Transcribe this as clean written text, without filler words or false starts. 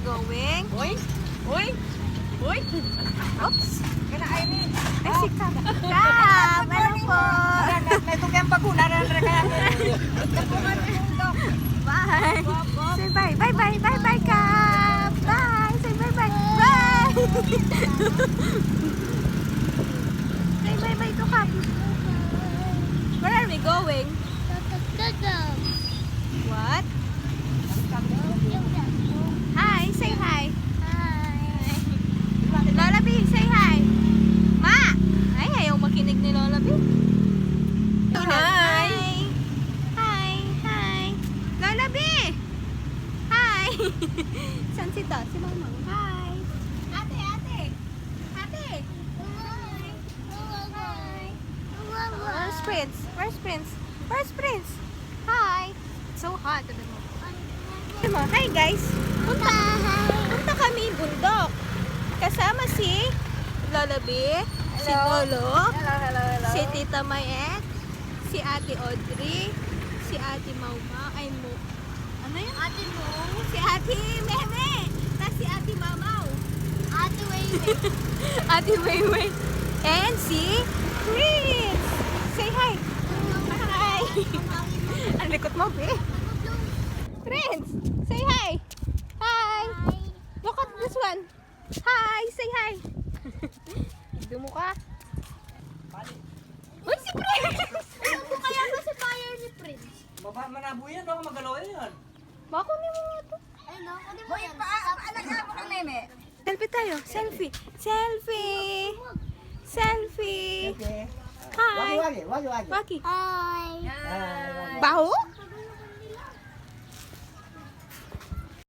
going? Uy! Uy! Uy! Oops! Kana ay ni. Ay, si Kap. Kap! Ano po? Ito kayang baguna na kaya. Bye! Say bye! Bye bye! Bye bye, Kap! Bye! Say bye bye! Bye! Say bye bye to Kap! Where are we going? What? Hi! Say hi! Lola B, say hi! Ma! Ay, ayaw makinig ni Lola B. Hi! Hi! Hi! Lola B! Hi! Saan si To? Si Mama. Hi! Ate! Ate! Ate! Hi! Hi! Where's Prince? Where's Prince? Where's Prince? Hi! It's so hot. Hi guys! Punta kami bundok. Kasama si Lola B, si Lolo, si Tita Mayet, si Ate Audrey, si Ate Mauma, ano yun? Ate Mo, si Ate Meme, tapos si Ate Mamaw, Ate Weiwei, Ate Weiwei, and si Prince. Say hi. Hi. Ang likot mo, be. Prince, say hi. Hi. Look at this one. Hi, say hi. Dumo ka. Uy, si Prince! Ano po kaya ba si fire ni Prince? Baba manabo yan, baka magalaw yan. Bako niyo mo ito. Ay, no? Ano mo yan? Alagaan mo ng meme. Selfie tayo. Selfie. Selfie. Selfie. Hi. Wagi. Waki. Hi! Baho?